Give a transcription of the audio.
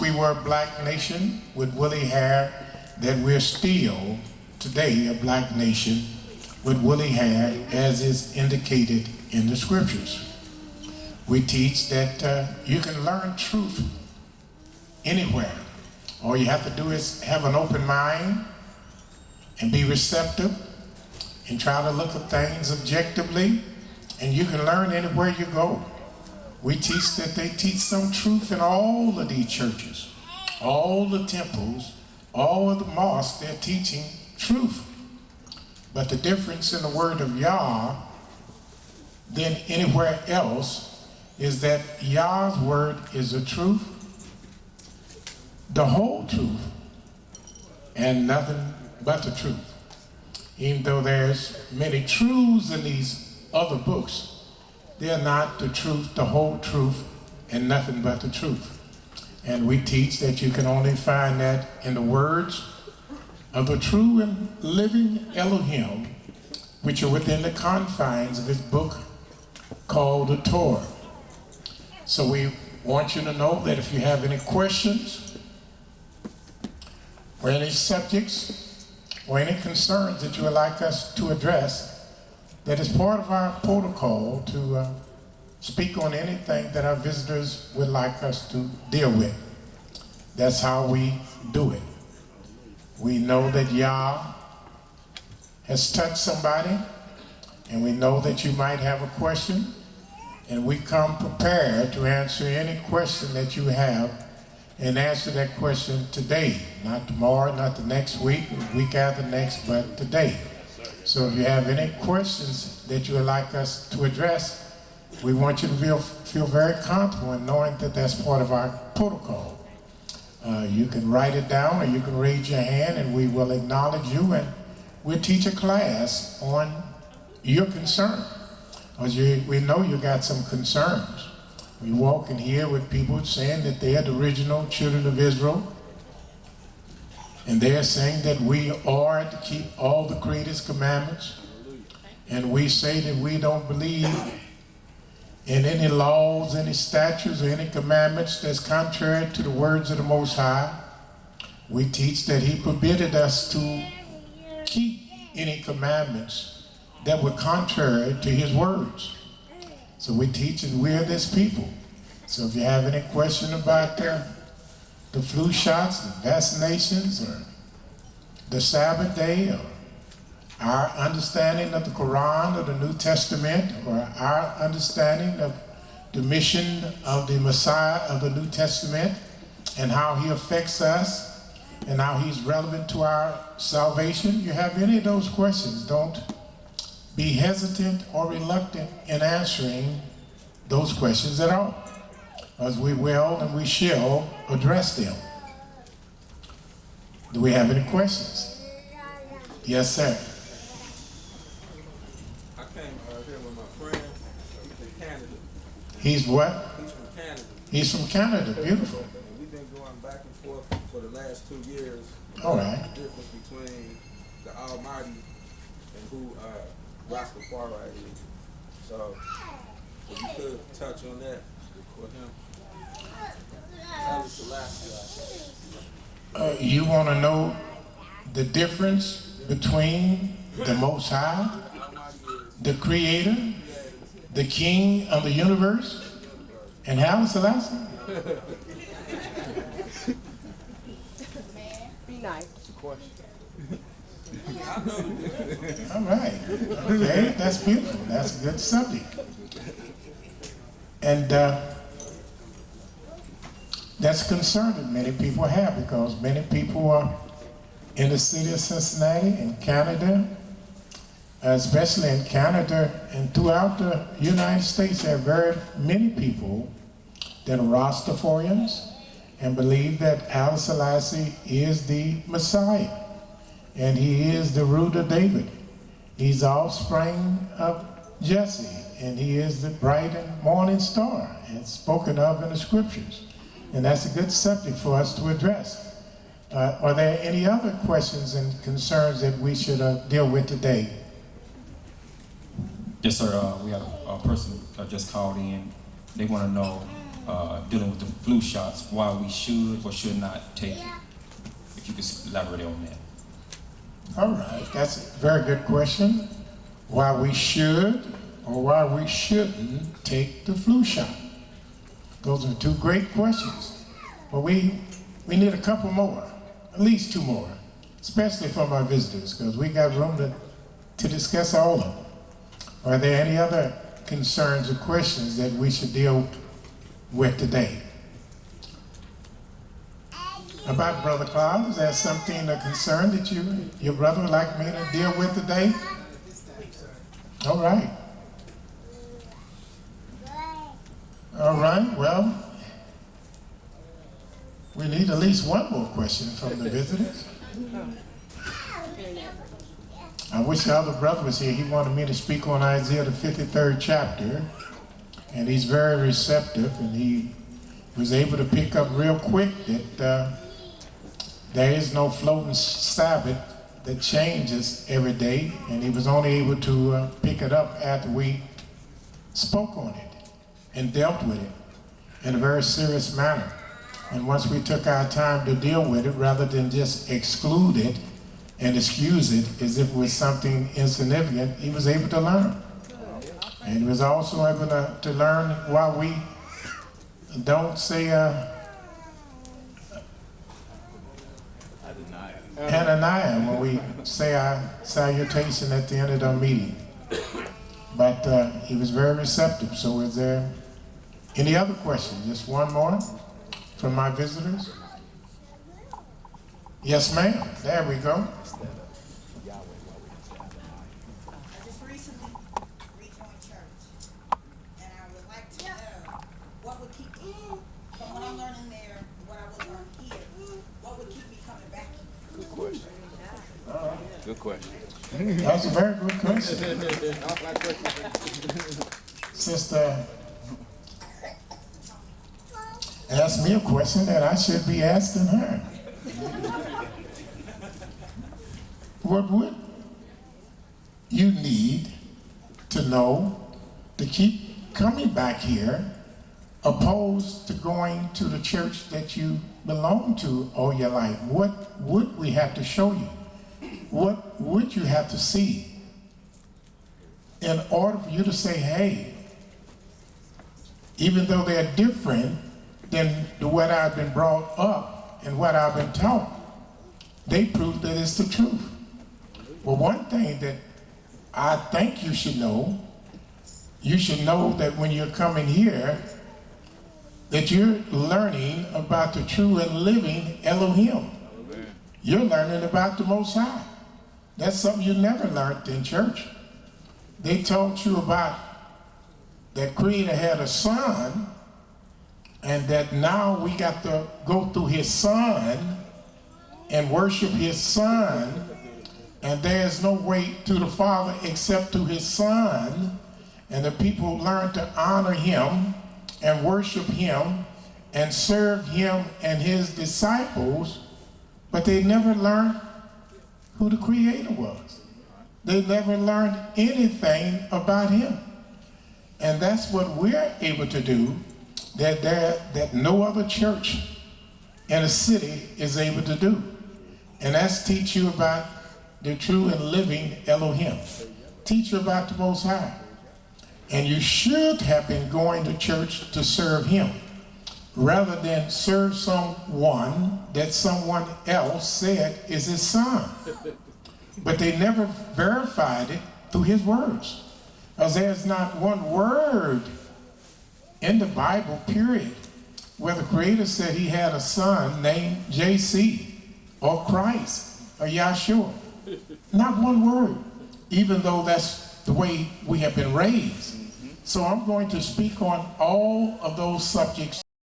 we were a black nation with woolly hair, that we're still today a black nation with woolly hair, as is indicated in the scriptures. We teach that you can learn truth anywhere. All you have to do is have an open mind and be receptive and try to look at things objectively, and you can learn anywhere you go. We teach that they teach some truth in all of these churches, all the temples, all of the mosques, they're teaching truth. But the difference in the word of YAH than anywhere else is that YAH's word is the truth, the whole truth, and nothing but the truth. Even though there's many truths in these other books, they're not the truth, the whole truth, and nothing but the truth. And we teach that you can only find that in the words of the true and living Elohim, which are within the confines of his book called the Torah. So we want you to know that if you have any questions or any subjects or any concerns that you would like us to address, that is part of our protocol to speak on anything that our visitors would like us to deal with. That's how we do it. We know that YAH has touched somebody, and we know that you might have a question, and we come prepared to answer any question that you have, and answer that question today, not tomorrow, not the next week, the week after next, but today. So if you have any questions that you would like us to address, we want you to feel very comfortable in knowing that that's part of our protocol. You can write it down or you can raise your hand and we will acknowledge you, and we'll teach a class on your concern. Because we know you got some concerns. We walk in here with people saying that they are the original children of Israel, and they're saying that we are to keep all the Creator's commandments. And we say that we don't believe in any laws, any statutes, or any commandments that's contrary to the words of the Most High. We teach that he forbidden us to keep any commandments that were contrary to his words. So we teach that we're this people. So if you have any question about the flu shots, the vaccinations, or the Sabbath day, or our understanding of the Quran or the New Testament, or our understanding of the mission of the Messiah of the New Testament, and how he affects us, and how he's relevant to our salvation, you have any of those questions, don't be hesitant or reluctant in answering those questions at all, as we will and we shall address them. Do we have any questions? Yes, sir. I came here with my friend from Canada. He's what? He's from Canada. He's from Canada. Beautiful. And we've been going back and forth for the last 2 years. All right. The difference between the Almighty and who Rastafari is. So, if you could touch on that with him. You want to know the difference between the Most High, the Creator, the King of the universe, and Haile Selassie? Be nice. All right. Okay, that's beautiful. That's a good subject. And that's a concern that many people have, because many people are in the city of Cincinnati, in Canada, especially in Canada and throughout the United States. There are very many people that are Rastafarians and believe that Haile Selassie is the Messiah, and he is the root of David. He's the offspring of Jesse, and he is the bright and morning star, and spoken of in the scriptures. And that's a good subject for us to address. Are there any other questions and concerns that we should deal with today? Yes, sir. We had a person that just called in. They want to know dealing with the flu shots, why we should or should not take it. If you could elaborate on that. All right, that's a very good question. Why we should or why we shouldn't take the flu shot. Those are two great questions. But we need a couple more, at least two more, especially from our visitors, because we got room to discuss all of them. Are there any other concerns or questions that we should deal with today? About Brother Claude, is there something, a concern that your brother would like me to deal with today? All right. All right, well, we need at least one more question from the visitors. I wish the other brother was here. He wanted me to speak on Isaiah the 53rd chapter, and he's very receptive, and he was able to pick up real quick that there is no floating Sabbath that changes every day, and he was only able to pick it up after we spoke on it and dealt with it in a very serious manner. And once we took our time to deal with it, rather than just exclude it and excuse it as if it was something insignificant, he was able to learn. And he was also able to learn why we don't say Ananiah when we say our salutation at the end of the meeting. But he was very receptive. So is there any other questions? Just one more from my visitors? Yes, ma'am. There we go. I just recently rejoined church, and I would like to know what would keep me from what I'm learning there, what I would learn here, what would keep me coming back. Good question. Good question. That's a very good question. Sister asked me a question that I should be asking her. What would you need to know to keep coming back here opposed to going to the church that you belong to all your life? What would we have to show you? What would you have to see in order for you to say, hey, even though they're different than the way I've been brought up and what I've been taught, they prove that it's the truth. Well, one thing that I think you should know that when you're coming here, that you're learning about the true and living Elohim. You're learning about the Most High. That's something you never learned in church. They taught you about that Creator had a son, and that now we got to go through his son and worship his son, and there's no way to the Father except to his Son, and the people learn to honor him and worship him and serve him and his disciples, but they never learned who the Creator was. They never learned anything about him. And that's what we're able to do that no other church in a city is able to do. And that's teach you about the true and living Elohim. Teach you about the Most High. And you should have been going to church to serve him, rather than serve someone that someone else said is his son. But they never verified it through his words. Because there's not one word in the Bible, period, where the Creator said he had a son named JC or Christ or Yahshua. Not one word, even though that's the way we have been raised. So I'm going to speak on all of those subjects